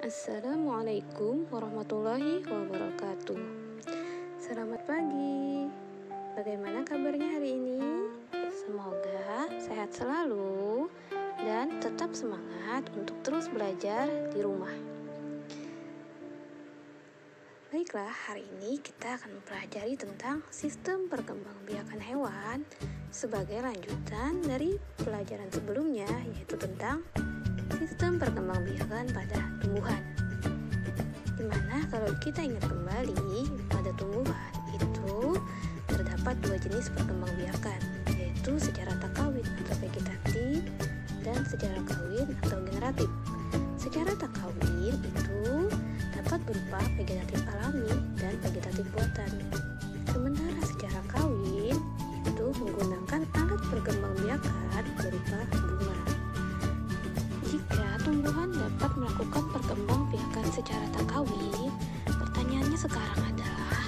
Assalamualaikum warahmatullahi wabarakatuh. Selamat pagi. Bagaimana kabarnya hari ini? Semoga sehat selalu dan tetap semangat untuk terus belajar di rumah. Baiklah, hari ini kita akan mempelajari tentang sistem perkembangbiakan hewan sebagai lanjutan dari pelajaran sebelumnya, yaitu tentang sistem perkembangbiakan pada tumbuhan. Dimana kalau kita ingat kembali, pada tumbuhan itu terdapat dua jenis perkembangbiakan, yaitu secara tak kawin atau vegetatif dan secara kawin atau generatif. Secara tak kawin itu dapat berupa vegetatif alami dan vegetatif buatan. Sementara secara kawin itu menggunakan alat perkembangbiakan berupa bunga. Jika tumbuhan dapat melakukan perkembangbiakan secara tak kawin, pertanyaannya sekarang adalah,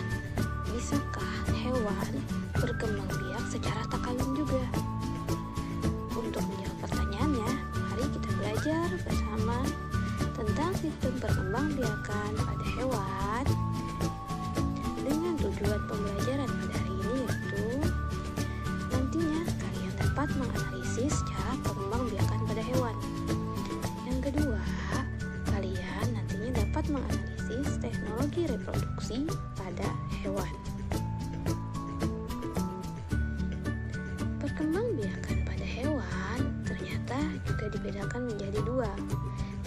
bisakah hewan berkembang biak secara tak kawin juga? Untuk menjawab pertanyaannya, mari kita belajar bersama tentang sistem perkembangbiakan pada hewan. Dengan tujuan pembelajaran pada hari ini yaitu nantinya kalian dapat menganalisis cara perkembangbiakan pada hewan. Yang kedua, kalian nantinya dapat menganalisis teknologi reproduksi pada hewan. Perkembangbiakan pada hewan ternyata juga dibedakan menjadi dua,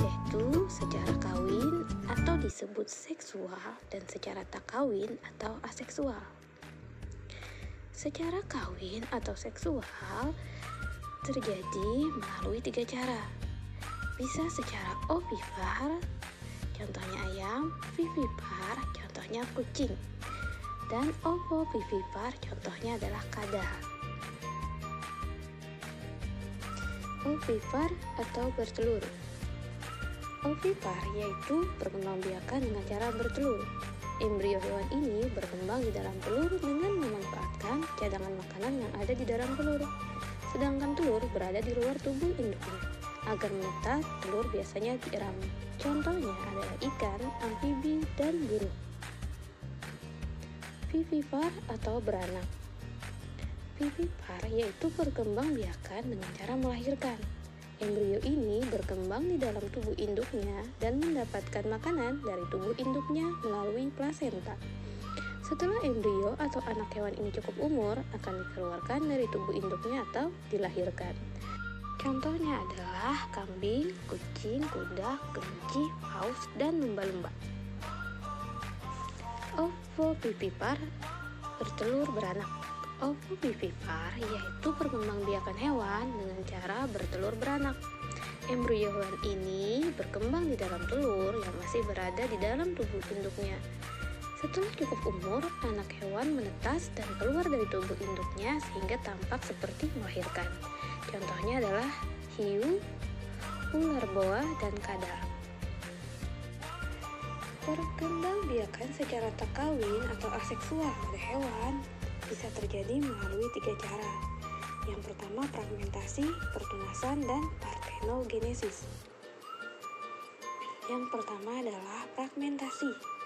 yaitu secara kawin atau disebut seksual dan secara tak kawin atau aseksual. Secara kawin atau seksual terjadi melalui tiga cara. Bisa secara ovipar, contohnya ayam, vivipar, contohnya kucing, dan ovovivipar, contohnya adalah kadal. Ovipar atau bertelur. Ovipar yaitu perkembangbiakan dengan cara bertelur. Embrio hewan ini berkembang di dalam telur dengan memanfaatkan cadangan makanan yang ada di dalam telur. Sedangkan telur berada di luar tubuh induknya. Agar menetas, telur biasanya dieram. Contohnya adalah ikan, amfibi, dan burung. Vivipar atau beranak. Vivipar yaitu perkembangbiakan dengan cara melahirkan. Embrio ini berkembang di dalam tubuh induknya dan mendapatkan makanan dari tubuh induknya melalui plasenta. Setelah embrio atau anak hewan ini cukup umur, akan dikeluarkan dari tubuh induknya atau dilahirkan. Contohnya adalah kambing, kucing, kuda, kelinci, paus, dan lumba-lumba. Ovovivipar bertelur beranak. Ovovivipar yaitu perkembangbiakan hewan dengan cara bertelur beranak. Embrio hewan ini berkembang di dalam telur yang masih berada di dalam tubuh induknya. Setelah cukup umur, anak hewan menetas dan keluar dari tubuh induknya sehingga tampak seperti melahirkan. Contohnya adalah hiu, ular boa, dan kadal. Perkembangbiakan secara tak kawin atau aseksual pada hewan bisa terjadi melalui tiga cara. Yang pertama fragmentasi, pertunasan, dan partenogenesis. Yang pertama adalah fragmentasi.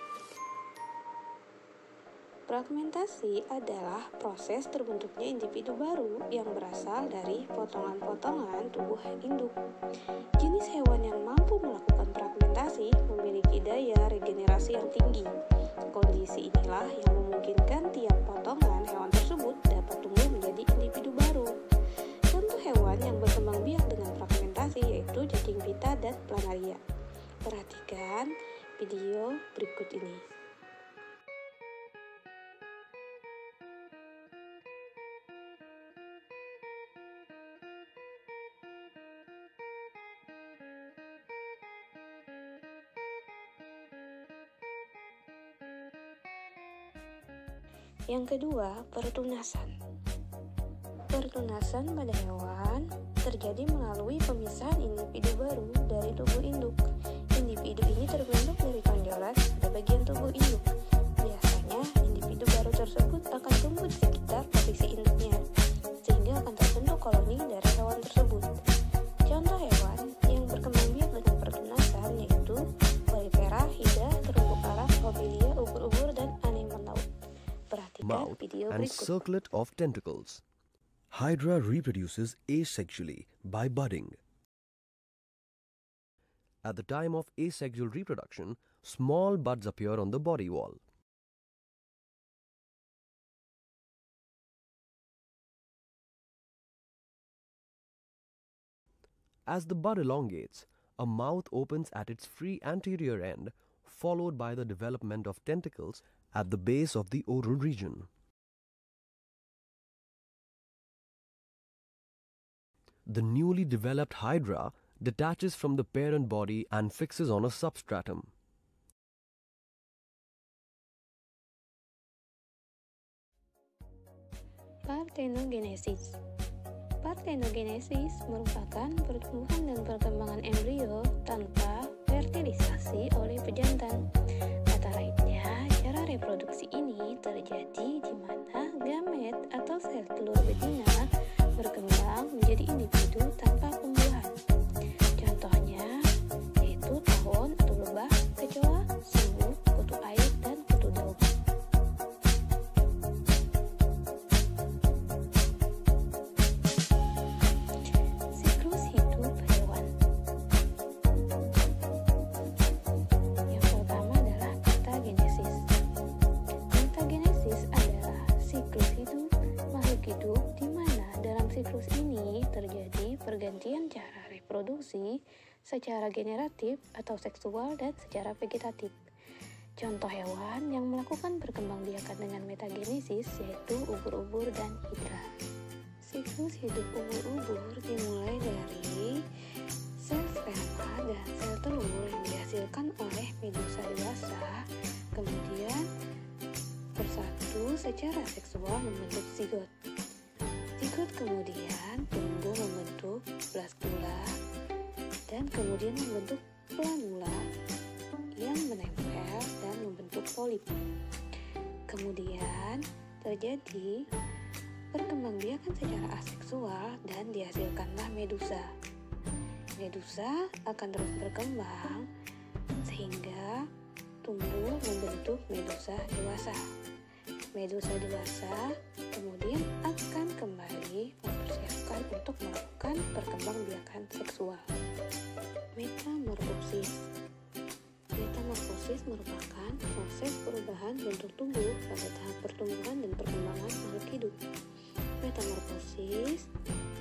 Fragmentasi adalah proses terbentuknya individu baru yang berasal dari potongan-potongan tubuh induk. Jenis hewan yang mampu melakukan fragmentasi memiliki daya regenerasi yang tinggi. Kondisi inilah yang memungkinkan tiap potongan hewan tersebut dapat tumbuh menjadi individu baru. Contoh hewan yang berkembang biak dengan fragmentasi yaitu cacing pita dan planaria. Perhatikan video berikut ini. Yang kedua, pertunasan. Pertunasan pada hewan terjadi melalui pemisahan individu baru dari tubuh induk. Individu ini terbentuk dari tonjolan pada bagian tubuh induk. Biasanya, individu baru tersebut akan tumbuh di sekitar posisi induknya, sehingga akan terbentuk koloni dari hewan tersebut. Contoh hewan yang berkembang biak dengan pertunasan yaitu video and berikut. circlet of tentacles. Hydra reproduces asexually by budding. At the time of asexual reproduction, small buds appear on the body wall. As the bud elongates, a mouth opens at its free anterior end, followed by the development of tentacles at the base of the oral region. The newly developed hydra detaches from the parent body and fixes on a substratum. Parthenogenesis. Parthenogenesis merupakan pertumbuhan dan perkembangan embrio tanpa fertilisasi oleh pejantan. Kata lainnya, cara reproduksi ini terjadi di mana gamet atau sel telur betina berkembang menjadi individu tanpa pembuahan. Contohnya yaitu tawon atau lebah, kecoa, semut, kutu air, dan kutu daun. Siklus hidup hewan. Yang pertama adalah metagenesis. Metagenesis adalah siklus hidup makhluk hidup di mana dalam siklus ini terjadi pergantian cara reproduksi secara generatif atau seksual dan secara vegetatif. Contoh hewan yang melakukan perkembangbiakan dengan metagenesis yaitu ubur-ubur dan hidra. Siklus hidup ubur-ubur dimulai dari sel sperma dan sel telur yang dihasilkan oleh medusa dewasa, kemudian bersatu secara seksual membentuk zigot. Zigot kemudian tumbuh membentuk blastula dan kemudian membentuk planula yang menempel dan membentuk polip. Kemudian terjadi perkembangbiakan secara aseksual dan dihasilkanlah medusa. Medusa akan terus berkembang sehingga tumbuh membentuk medusa dewasa. Medusa dewasa kemudian akan kembali mempersiapkan untuk melakukan perkembangbiakan seksual. Metamorfosis. Metamorfosis merupakan proses perubahan bentuk tubuh pada tahap pertumbuhan dan perkembangan makhluk hidup. Metamorfosis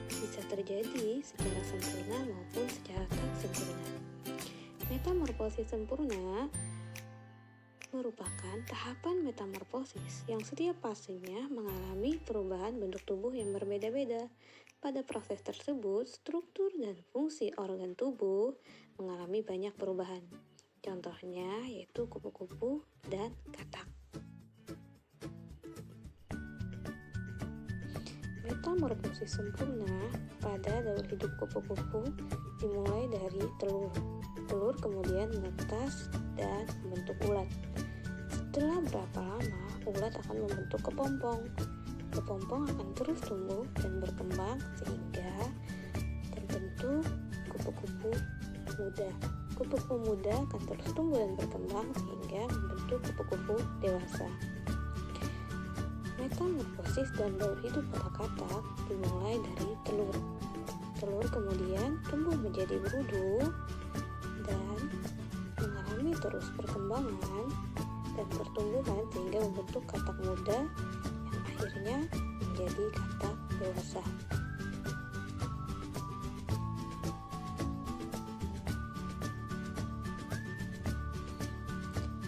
bisa terjadi secara sempurna maupun secara tak sempurna. Metamorfosis sempurna merupakan tahapan metamorfosis yang setiap fasenya mengalami perubahan bentuk tubuh yang berbeda-beda. Pada proses tersebut, struktur dan fungsi organ tubuh mengalami banyak perubahan. Contohnya yaitu kupu-kupu dan katak. Metamorfosis sempurna pada daur hidup kupu-kupu dimulai dari telur. Telur kemudian menetas dan membentuk ulat. Setelah berapa lama, ulat akan membentuk kepompong. Kepompong akan terus tumbuh dan berkembang sehingga terbentuk kupu-kupu muda. Kupu-kupu muda akan terus tumbuh dan berkembang sehingga membentuk kupu-kupu dewasa. Metamorfosis dan daur hidup pada katak dimulai dari telur. Telur kemudian tumbuh menjadi berudu dan mengalami terus perkembangan dan pertumbuhan sehingga membentuk katak muda yang akhirnya menjadi katak dewasa.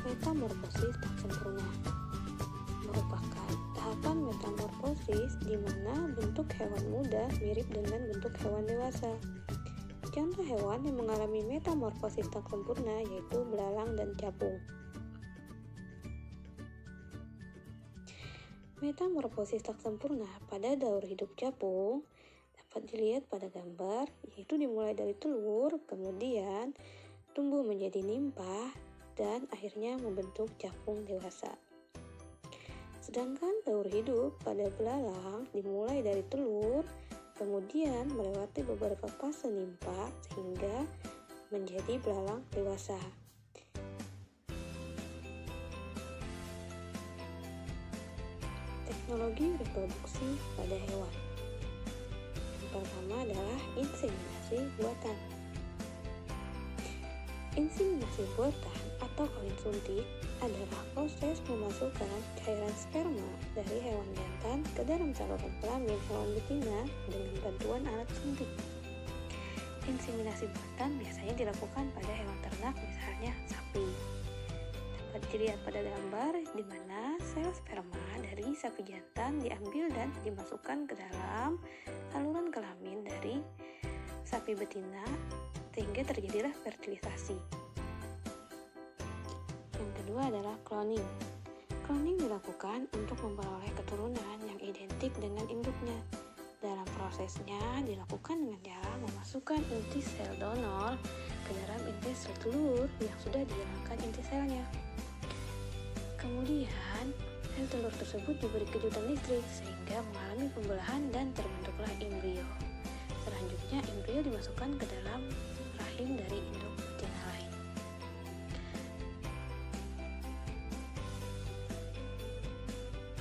Metamorfosis tak sempurna merupakan tahapan metamorfosis di mana bentuk hewan muda mirip dengan bentuk hewan dewasa. Contoh hewan yang mengalami metamorfosis tak sempurna yaitu belalang dan capung. Metamorfosis tak sempurna pada daur hidup capung dapat dilihat pada gambar, yaitu dimulai dari telur, kemudian tumbuh menjadi nimpa, dan akhirnya membentuk capung dewasa. Sedangkan daur hidup pada belalang dimulai dari telur, kemudian melewati beberapa fase nimpa sehingga menjadi belalang dewasa. teknologi reproduksi pada hewan. Yang pertama adalah inseminasi buatan. Inseminasi buatan atau kawin suntik adalah proses memasukkan cairan sperma dari hewan jantan ke dalam saluran kelamin hewan betina dengan bantuan alat suntik. Inseminasi buatan biasanya dilakukan pada hewan ternak, misalnya sapi. Dapat dilihat pada gambar di mana sel sperma dari sapi jantan diambil dan dimasukkan ke dalam saluran kelamin dari sapi betina sehingga terjadilah fertilisasi. Yang kedua adalah cloning. Cloning dilakukan untuk memperoleh keturunan yang identik dengan induknya. Dalam prosesnya dilakukan dengan cara memasukkan inti sel donor ke dalam inti sel telur yang sudah dihilangkan inti selnya. Kemudian, sel telur tersebut diberi kejutan listrik sehingga mengalami pembelahan dan terbentuklah embrio. Selanjutnya, embrio dimasukkan ke dalam rahim dari induk betina lain.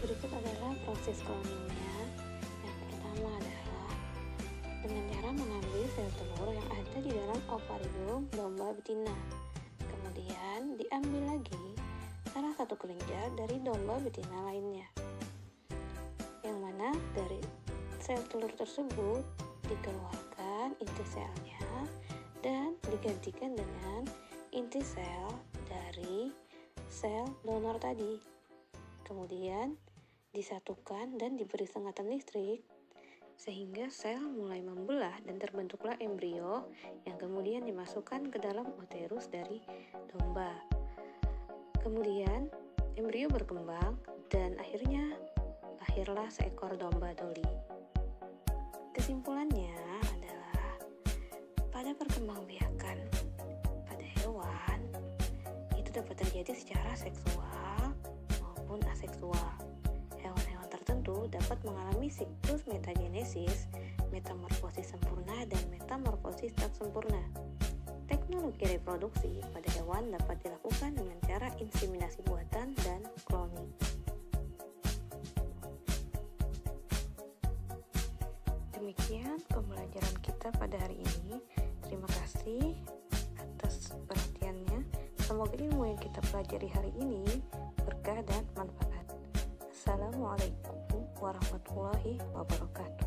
Berikut adalah proses cloningnya. Yang pertama adalah dengan cara mengambil sel telur yang ada di dalam ovarium domba betina. Kemudian diambil lagi salah satu kelenjar dari domba betina lainnya, yang mana dari sel telur tersebut dikeluarkan inti selnya dan digantikan dengan inti sel dari sel donor tadi. Kemudian disatukan dan diberi sengatan listrik sehingga sel mulai membelah dan terbentuklah embrio yang kemudian dimasukkan ke dalam uterus dari domba. Kemudian embrio berkembang dan akhirnya lahirlah seekor domba Dolly. Kesimpulannya adalah pada perkembangbiakan pada hewan itu dapat terjadi secara seksual maupun aseksual. Hewan-hewan tertentu dapat mengalami siklus metagenesis, metamorfosis sempurna dan metamorfosis tak sempurna. Teknologi reproduksi pada hewan dapat dilakukan dengan cara inseminasi buatan dan cloning. Demikian pembelajaran kita pada hari ini. Terima kasih atas perhatiannya. Semoga ilmu yang kita pelajari hari ini berkah dan manfaat. Assalamualaikum warahmatullahi wabarakatuh.